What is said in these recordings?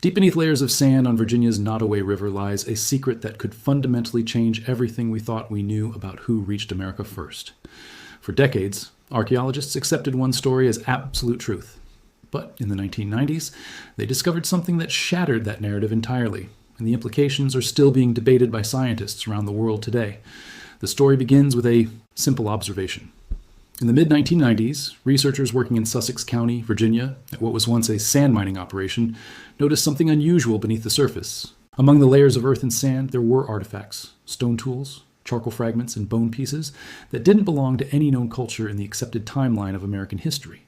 Deep beneath layers of sand on Virginia's Nottoway River lies a secret that could fundamentally change everything we thought we knew about who reached America first. For decades, archaeologists accepted one story as absolute truth. But in the 1990s, they discovered something that shattered that narrative entirely, and the implications are still being debated by scientists around the world today. The story begins with a simple observation. In the mid-1990s, researchers working in Sussex County, Virginia, at what was once a sand mining operation, noticed something unusual beneath the surface. Among the layers of earth and sand, there were artifacts, stone tools, charcoal fragments, and bone pieces that didn't belong to any known culture in the accepted timeline of American history.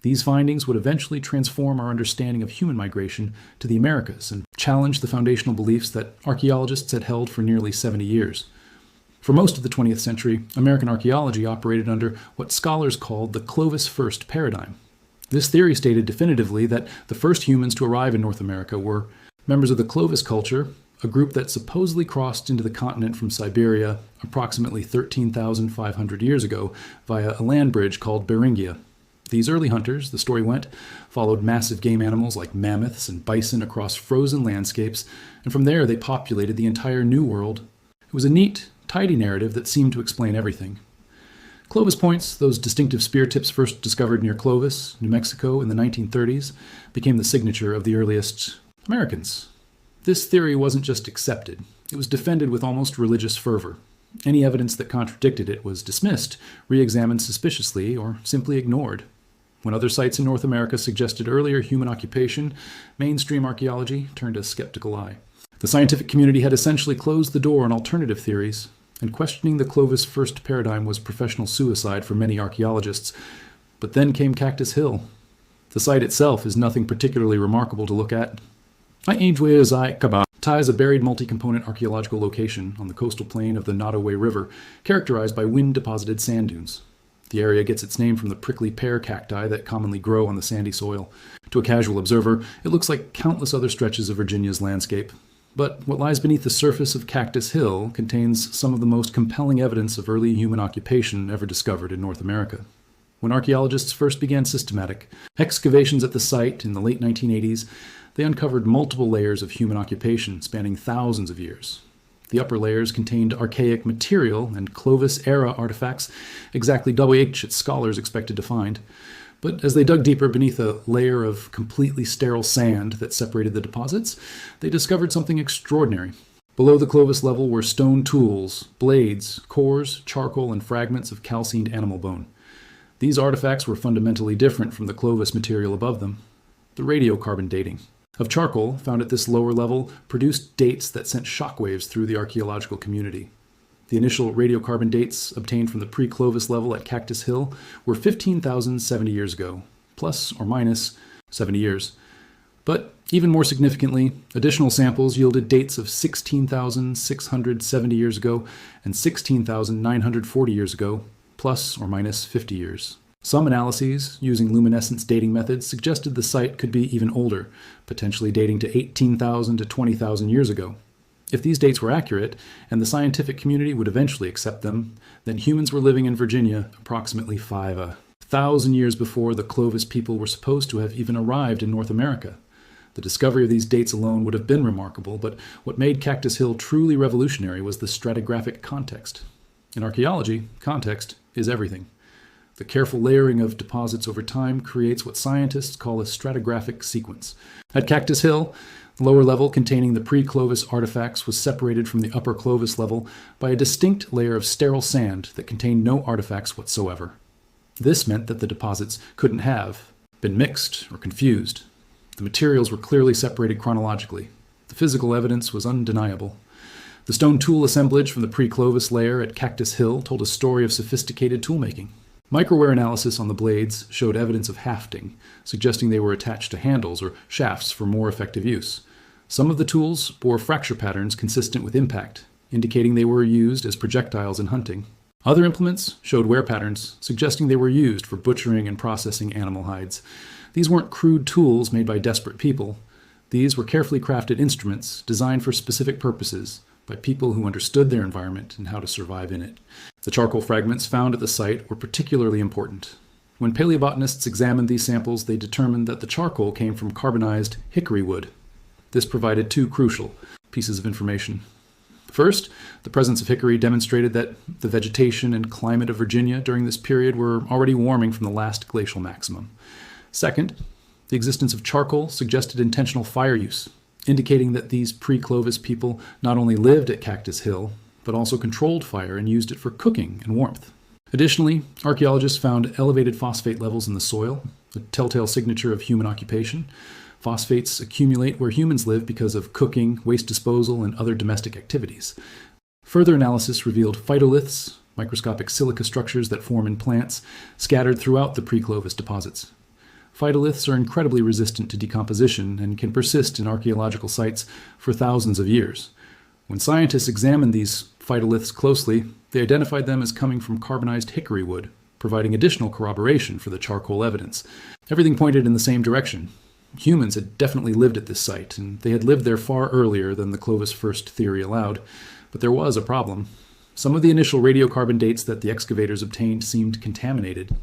These findings would eventually transform our understanding of human migration to the Americas and challenge the foundational beliefs that archaeologists had held for nearly 70 years. For most of the 20th century, American archaeology operated under what scholars called the Clovis first paradigm. This theory stated definitively that the first humans to arrive in North America were members of the Clovis culture, a group that supposedly crossed into the continent from Siberia approximately 13,500 years ago via a land bridge called Beringia. These early hunters, the story went, followed massive game animals like mammoths and bison across frozen landscapes, and from there they populated the entire New World. It was a neat, tidy narrative that seemed to explain everything. Clovis points, those distinctive spear tips first discovered near Clovis, New Mexico in the 1930s, became the signature of the earliest Americans. This theory wasn't just accepted, it was defended with almost religious fervor. Any evidence that contradicted it was dismissed, re-examined suspiciously, or simply ignored. When other sites in North America suggested earlier human occupation, mainstream archaeology turned a skeptical eye. The scientific community had essentially closed the door on alternative theories, and questioning the Clovis first paradigm was professional suicide for many archaeologists. But then came Cactus Hill. The site itself is nothing particularly remarkable to look at. Ties a buried multi-component archaeological location on the coastal plain of the Nottoway River, characterized by wind-deposited sand dunes. The area gets its name from the prickly pear cacti that commonly grow on the sandy soil. To a casual observer, it looks like countless other stretches of Virginia's landscape. But what lies beneath the surface of Cactus Hill contains some of the most compelling evidence of early human occupation ever discovered in North America. When archaeologists first began systematic excavations at the site in the late 1980s, they uncovered multiple layers of human occupation spanning thousands of years. The upper layers contained archaic material and Clovis-era artifacts, exactly its scholars expected to find. But as they dug deeper beneath a layer of completely sterile sand that separated the deposits, they discovered something extraordinary. Below the Clovis level were stone tools, blades, cores, charcoal, and fragments of calcined animal bone. These artifacts were fundamentally different from the Clovis material above them. The radiocarbon dating of charcoal found at this lower level produced dates that sent shockwaves through the archaeological community. The initial radiocarbon dates obtained from the pre-Clovis level at Cactus Hill were 15,070 years ago, plus or minus 70 years. But even more significantly, additional samples yielded dates of 16,670 years ago and 16,940 years ago, plus or minus 50 years. Some analyses, using luminescence dating methods, suggested the site could be even older, potentially dating to 18,000 to 20,000 years ago. If these dates were accurate, and the scientific community would eventually accept them, then humans were living in Virginia approximately 5,000 years before the Clovis people were supposed to have even arrived in North America. The discovery of these dates alone would have been remarkable, but what made Cactus Hill truly revolutionary was the stratigraphic context. In archaeology, context is everything. The careful layering of deposits over time creates what scientists call a stratigraphic sequence. At Cactus Hill, the lower level containing the pre-Clovis artifacts was separated from the upper Clovis level by a distinct layer of sterile sand that contained no artifacts whatsoever. This meant that the deposits couldn't have been mixed or confused. The materials were clearly separated chronologically. The physical evidence was undeniable. The stone tool assemblage from the pre-Clovis layer at Cactus Hill told a story of sophisticated toolmaking. Microwear analysis on the blades showed evidence of hafting, suggesting they were attached to handles or shafts for more effective use. Some of the tools bore fracture patterns consistent with impact, indicating they were used as projectiles in hunting. Other implements showed wear patterns, suggesting they were used for butchering and processing animal hides. These weren't crude tools made by desperate people. These were carefully crafted instruments designed for specific purposes by people who understood their environment and how to survive in it. The charcoal fragments found at the site were particularly important. When paleobotanists examined these samples, they determined that the charcoal came from carbonized hickory wood. This provided two crucial pieces of information. First, the presence of hickory demonstrated that the vegetation and climate of Virginia during this period were already warming from the last glacial maximum. Second, the existence of charcoal suggested intentional fire use, indicating that these pre-Clovis people not only lived at Cactus Hill, but also controlled fire and used it for cooking and warmth. Additionally, archaeologists found elevated phosphate levels in the soil, a telltale signature of human occupation. Phosphates accumulate where humans live because of cooking, waste disposal, and other domestic activities. Further analysis revealed phytoliths, microscopic silica structures that form in plants, scattered throughout the pre-Clovis deposits. Phytoliths are incredibly resistant to decomposition and can persist in archaeological sites for thousands of years. When scientists examined these phytoliths closely, they identified them as coming from carbonized hickory wood, providing additional corroboration for the charcoal evidence. Everything pointed in the same direction. Humans had definitely lived at this site, and they had lived there far earlier than the Clovis first theory allowed. But there was a problem. Some of the initial radiocarbon dates that the excavators obtained seemed contaminated.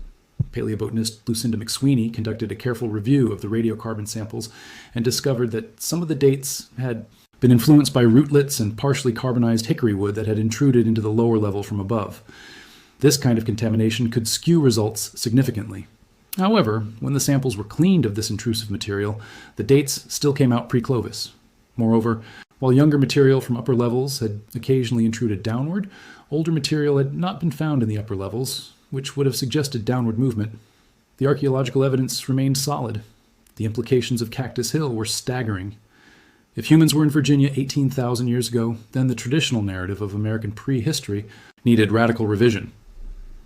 Paleobotanist Lucinda McSweeney conducted a careful review of the radiocarbon samples and discovered that some of the dates had been influenced by rootlets and partially carbonized hickory wood that had intruded into the lower level from above. This kind of contamination could skew results significantly. However, when the samples were cleaned of this intrusive material, the dates still came out pre-Clovis. Moreover, while younger material from upper levels had occasionally intruded downward, older material had not been found in the upper levels, which would have suggested downward movement. The archaeological evidence remained solid. The implications of Cactus Hill were staggering. If humans were in Virginia 18,000 years ago, then the traditional narrative of American prehistory needed radical revision.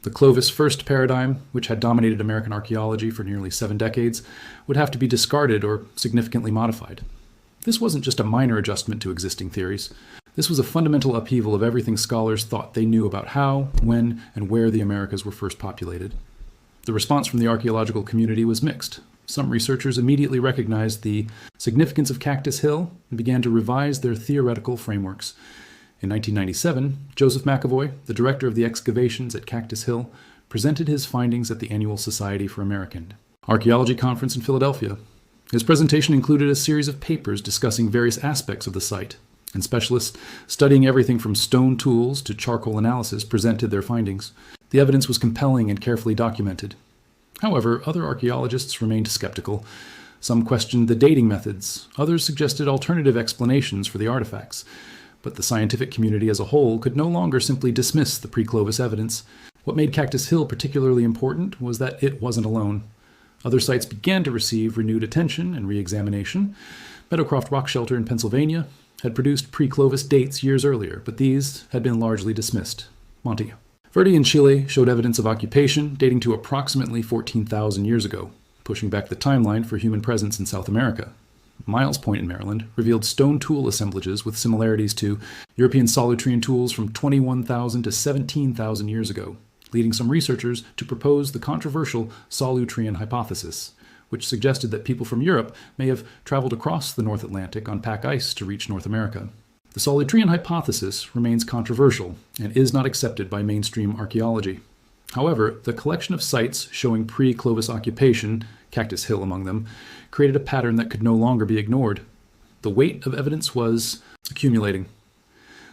The Clovis first paradigm, which had dominated American archaeology for nearly 7 decades, would have to be discarded or significantly modified. This wasn't just a minor adjustment to existing theories. This was a fundamental upheaval of everything scholars thought they knew about how, when, and where the Americas were first populated. The response from the archaeological community was mixed. Some researchers immediately recognized the significance of Cactus Hill and began to revise their theoretical frameworks. In 1997, Joseph McAvoy, the director of the excavations at Cactus Hill, presented his findings at the annual Society for American Archaeology conference in Philadelphia. His presentation included a series of papers discussing various aspects of the site, and specialists studying everything from stone tools to charcoal analysis presented their findings. The evidence was compelling and carefully documented. However, other archaeologists remained skeptical. Some questioned the dating methods. Others suggested alternative explanations for the artifacts. But the scientific community as a whole could no longer simply dismiss the pre-Clovis evidence. What made Cactus Hill particularly important was that it wasn't alone. Other sites began to receive renewed attention and re-examination. Meadowcroft Rock Shelter in Pennsylvania had produced pre-Clovis dates years earlier, but these had been largely dismissed. Monty. Verdi in Chile showed evidence of occupation dating to approximately 14,000 years ago, pushing back the timeline for human presence in South America. Miles Point in Maryland revealed stone tool assemblages with similarities to European Solutrean tools from 21,000 to 17,000 years ago, leading some researchers to propose the controversial Solutrean hypothesis, which suggested that people from Europe may have traveled across the North Atlantic on pack ice to reach North America. The Solutrean hypothesis remains controversial and is not accepted by mainstream archaeology. However, the collection of sites showing pre-Clovis occupation, Cactus Hill among them, created a pattern that could no longer be ignored. The weight of evidence was accumulating.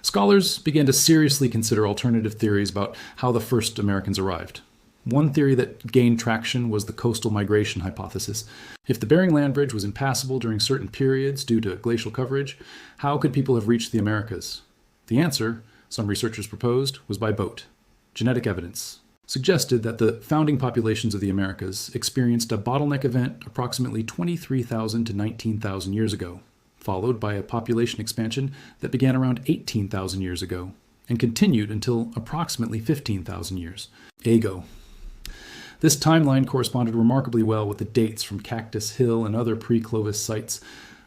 Scholars began to seriously consider alternative theories about how the first Americans arrived. One theory that gained traction was the coastal migration hypothesis. If the Bering Land Bridge was impassable during certain periods due to glacial coverage, how could people have reached the Americas? The answer, some researchers proposed, was by boat. Genetic evidence suggested that the founding populations of the Americas experienced a bottleneck event approximately 23,000 to 19,000 years ago, followed by a population expansion that began around 18,000 years ago and continued until approximately 15,000 years ago. This timeline corresponded remarkably well with the dates from Cactus Hill and other pre-Clovis sites.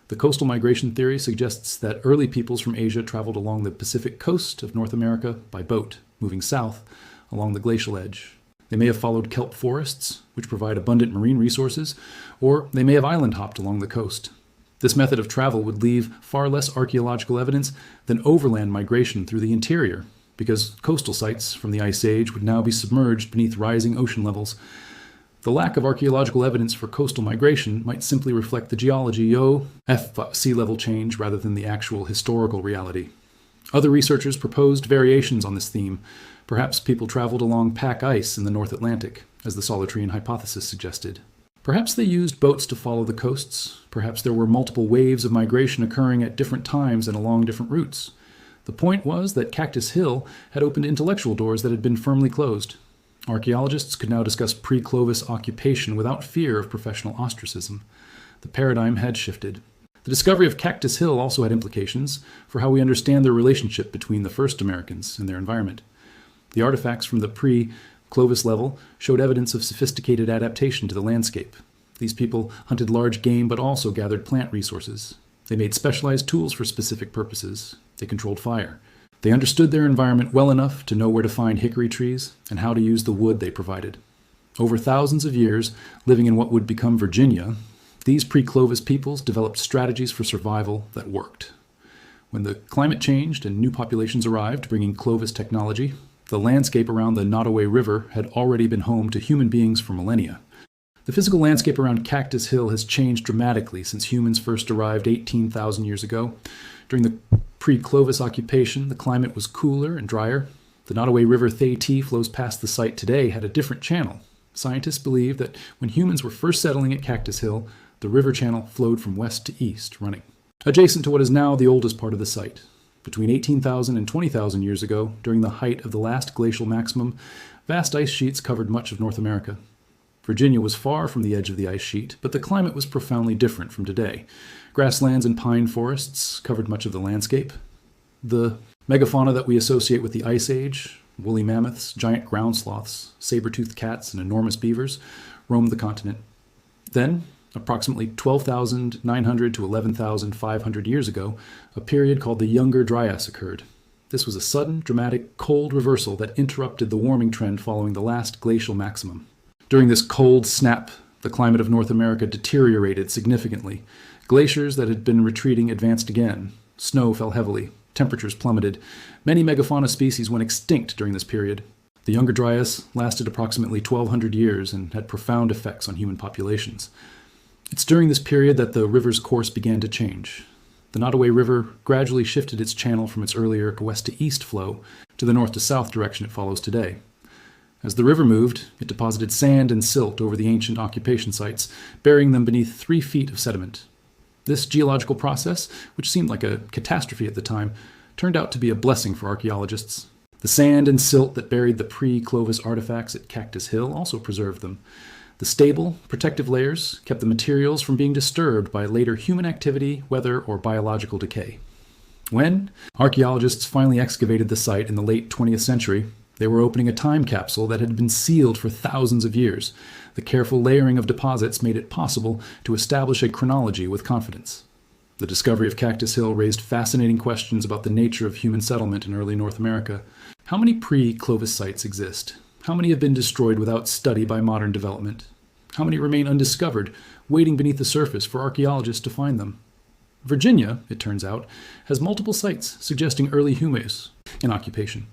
The coastal migration theory suggests that early peoples from Asia traveled along the Pacific coast of North America by boat, moving south along the glacial edge. They may have followed kelp forests, which provide abundant marine resources, or they may have island hopped along the coast. This method of travel would leave far less archaeological evidence than overland migration through the interior, because coastal sites from the Ice Age would now be submerged beneath rising ocean levels. The lack of archaeological evidence for coastal migration might simply reflect the geology of sea level change rather than the actual historical reality. Other researchers proposed variations on this theme. Perhaps people traveled along pack ice in the North Atlantic, as the Solitrian hypothesis suggested. Perhaps they used boats to follow the coasts. Perhaps there were multiple waves of migration occurring at different times and along different routes. The point was that Cactus Hill had opened intellectual doors that had been firmly closed. Archaeologists could now discuss pre-Clovis occupation without fear of professional ostracism. The paradigm had shifted. The discovery of Cactus Hill also had implications for how we understand the relationship between the first Americans and their environment. The artifacts from the pre-Clovis level showed evidence of sophisticated adaptation to the landscape. These people hunted large game but also gathered plant resources. They made specialized tools for specific purposes. They controlled fire. They understood their environment well enough to know where to find hickory trees and how to use the wood they provided. Over thousands of years, living in what would become Virginia, these pre-Clovis peoples developed strategies for survival that worked. When the climate changed and new populations arrived, bringing Clovis technology, the landscape around the Nottoway River had already been home to human beings for millennia. The physical landscape around Cactus Hill has changed dramatically since humans first arrived 18,000 years ago. During the pre-Clovis occupation, the climate was cooler and drier. The Nottoway River Thetis flows past the site today had a different channel. Scientists believe that when humans were first settling at Cactus Hill, the river channel flowed from west to east, running adjacent to what is now the oldest part of the site. Between 18,000 and 20,000 years ago, during the height of the last glacial maximum, vast ice sheets covered much of North America. Virginia was far from the edge of the ice sheet, but the climate was profoundly different from today. Grasslands and pine forests covered much of the landscape. The megafauna that we associate with the Ice Age, woolly mammoths, giant ground sloths, saber-toothed cats, and enormous beavers, roamed the continent. Then, approximately 12,900 to 11,500 years ago, a period called the Younger Dryas occurred. This was a sudden, dramatic, cold reversal that interrupted the warming trend following the last glacial maximum. During this cold snap, the climate of North America deteriorated significantly. Glaciers that had been retreating advanced again. Snow fell heavily. Temperatures plummeted. Many megafauna species went extinct during this period. The Younger Dryas lasted approximately 1,200 years and had profound effects on human populations. It's during this period that the river's course began to change. The Nottoway River gradually shifted its channel from its earlier west to east flow to the north to south direction it follows today. As the river moved, it deposited sand and silt over the ancient occupation sites, burying them beneath 3 feet of sediment. This geological process, which seemed like a catastrophe at the time, turned out to be a blessing for archaeologists. The sand and silt that buried the pre-Clovis artifacts at Cactus Hill also preserved them. The stable, protective layers kept the materials from being disturbed by later human activity, weather, or biological decay. When archaeologists finally excavated the site in the late 20th century, they were opening a time capsule that had been sealed for thousands of years. The careful layering of deposits made it possible to establish a chronology with confidence. The discovery of Cactus Hill raised fascinating questions about the nature of human settlement in early North America. How many pre-Clovis sites exist? How many have been destroyed without study by modern development? How many remain undiscovered, waiting beneath the surface for archaeologists to find them? Virginia, it turns out, has multiple sites suggesting early humans in occupation.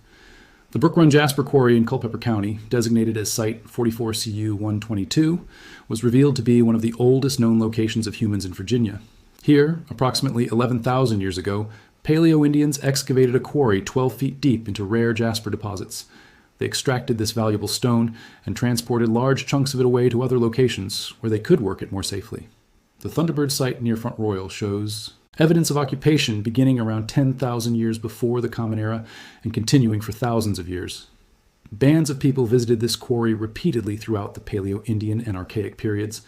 The Brook Run Jasper Quarry in Culpeper County, designated as Site 44CU-122, was revealed to be one of the oldest known locations of humans in Virginia. Here, approximately 11,000 years ago, Paleo-Indians excavated a quarry 12 feet deep into rare jasper deposits. They extracted this valuable stone and transported large chunks of it away to other locations where they could work it more safely. The Thunderbird site near Front Royal shows evidence of occupation beginning around 10,000 years before the Common Era and continuing for thousands of years. Bands of people visited this quarry repeatedly throughout the Paleo-Indian and Archaic periods.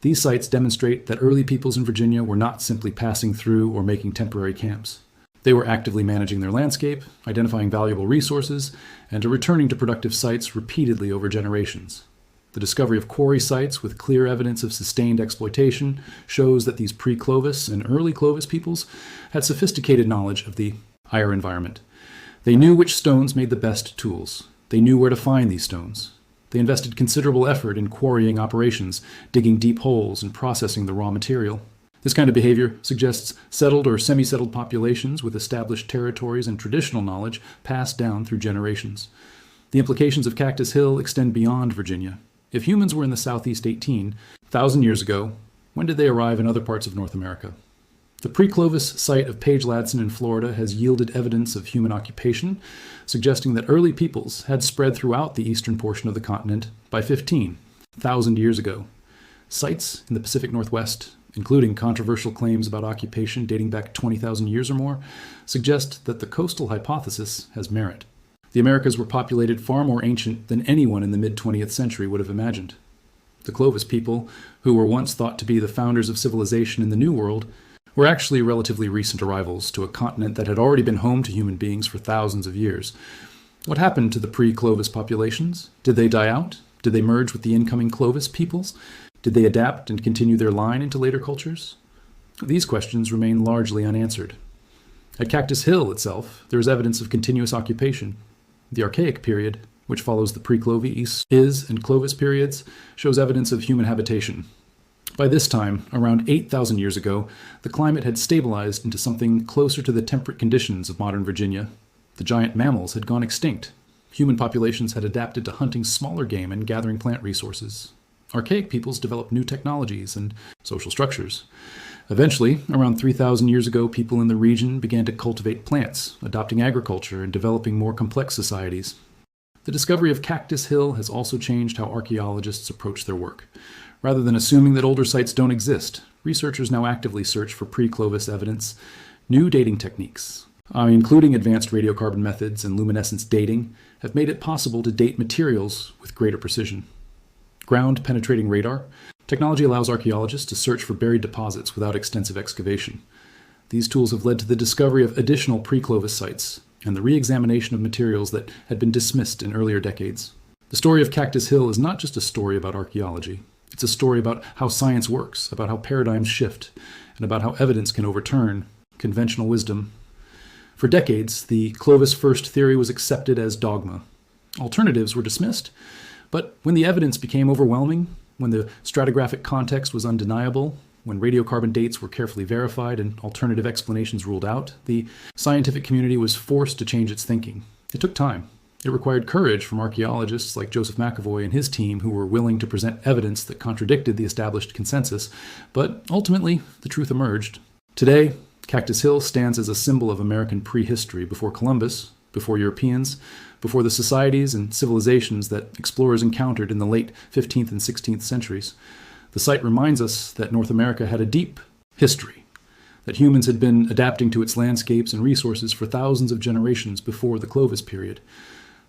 These sites demonstrate that early peoples in Virginia were not simply passing through or making temporary camps. They were actively managing their landscape, identifying valuable resources, and returning to productive sites repeatedly over generations. The discovery of quarry sites with clear evidence of sustained exploitation shows that these pre-Clovis and early Clovis peoples had sophisticated knowledge of the higher environment. They knew which stones made the best tools. They knew where to find these stones. They invested considerable effort in quarrying operations, digging deep holes and processing the raw material. This kind of behavior suggests settled or semi-settled populations with established territories and traditional knowledge passed down through generations. The implications of Cactus Hill extend beyond Virginia. If humans were in the Southeast 18,000 years ago, when did they arrive in other parts of North America? The pre-Clovis site of Page Ladson in Florida has yielded evidence of human occupation, suggesting that early peoples had spread throughout the eastern portion of the continent by 15,000 years ago. Sites in the Pacific Northwest, including controversial claims about occupation dating back 20,000 years or more, suggest that the coastal hypothesis has merit. The Americas were populated far more ancient than anyone in the mid-20th century would have imagined. The Clovis people, who were once thought to be the founders of civilization in the New World, were actually relatively recent arrivals to a continent that had already been home to human beings for thousands of years. What happened to the pre-Clovis populations? Did they die out? Did they merge with the incoming Clovis peoples? Did they adapt and continue their line into later cultures? These questions remain largely unanswered. At Cactus Hill itself, there is evidence of continuous occupation. The Archaic period, which follows the pre-Clovis and Clovis periods, shows evidence of human habitation. By this time, around 8,000 years ago, the climate had stabilized into something closer to the temperate conditions of modern Virginia. The giant mammals had gone extinct. Human populations had adapted to hunting smaller game and gathering plant resources. Archaic peoples developed new technologies and social structures. Eventually, around 3,000 years ago, people in the region began to cultivate plants, adopting agriculture and developing more complex societies. The discovery of Cactus Hill has also changed how archaeologists approach their work. Rather than assuming that older sites don't exist, researchers now actively search for pre-Clovis evidence. New dating techniques, including advanced radiocarbon methods and luminescence dating, have made it possible to date materials with greater precision. Ground-penetrating radar technology allows archaeologists to search for buried deposits without extensive excavation. These tools have led to the discovery of additional pre-Clovis sites and the re-examination of materials that had been dismissed in earlier decades. The story of Cactus Hill is not just a story about archaeology. It's a story about how science works, about how paradigms shift, and about how evidence can overturn conventional wisdom. For decades, the Clovis first theory was accepted as dogma. Alternatives were dismissed, but when the evidence became overwhelming, when the stratigraphic context was undeniable, when radiocarbon dates were carefully verified and alternative explanations ruled out, the scientific community was forced to change its thinking. It took time. It required courage from archaeologists like Joseph McAvoy and his team, who were willing to present evidence that contradicted the established consensus, but ultimately the truth emerged. Today, Cactus Hill stands as a symbol of American prehistory before Columbus, before Europeans, before the societies and civilizations that explorers encountered in the late 15th and 16th centuries. The site reminds us that North America had a deep history, that humans had been adapting to its landscapes and resources for thousands of generations before the Clovis period.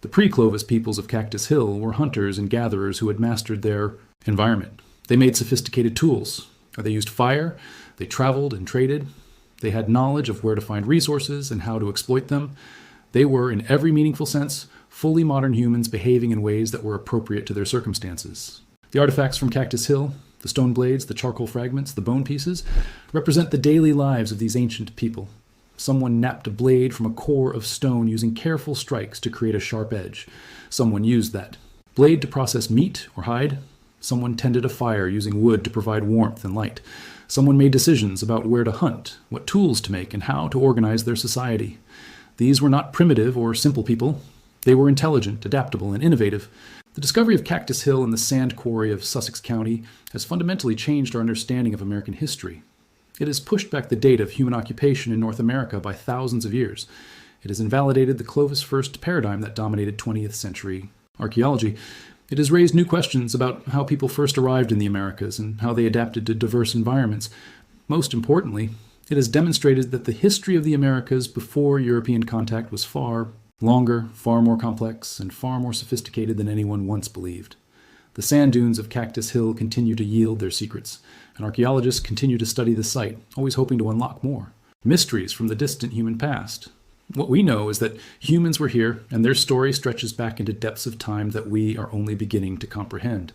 The pre-Clovis peoples of Cactus Hill were hunters and gatherers who had mastered their environment. They made sophisticated tools. They used fire. They traveled and traded. They had knowledge of where to find resources and how to exploit them. They were, in every meaningful sense, fully modern humans behaving in ways that were appropriate to their circumstances. The artifacts from Cactus Hill, the stone blades, the charcoal fragments, the bone pieces, represent the daily lives of these ancient people. Someone knapped a blade from a core of stone using careful strikes to create a sharp edge. Someone used that blade to process meat or hide. Someone tended a fire using wood to provide warmth and light. Someone made decisions about where to hunt, what tools to make, and how to organize their society. These were not primitive or simple people. They were intelligent, adaptable, and innovative. The discovery of Cactus Hill in the sand quarry of Sussex County has fundamentally changed our understanding of American history. It has pushed back the date of human occupation in North America by thousands of years. It has invalidated the Clovis first paradigm that dominated 20th century archaeology. It has raised new questions about how people first arrived in the Americas and how they adapted to diverse environments. Most importantly, it has demonstrated that the history of the Americas before European contact was far longer, far more complex, and far more sophisticated than anyone once believed. The sand dunes of Cactus Hill continue to yield their secrets, and archaeologists continue to study the site, always hoping to unlock more mysteries from the distant human past. What we know is that humans were here, and their story stretches back into depths of time that we are only beginning to comprehend.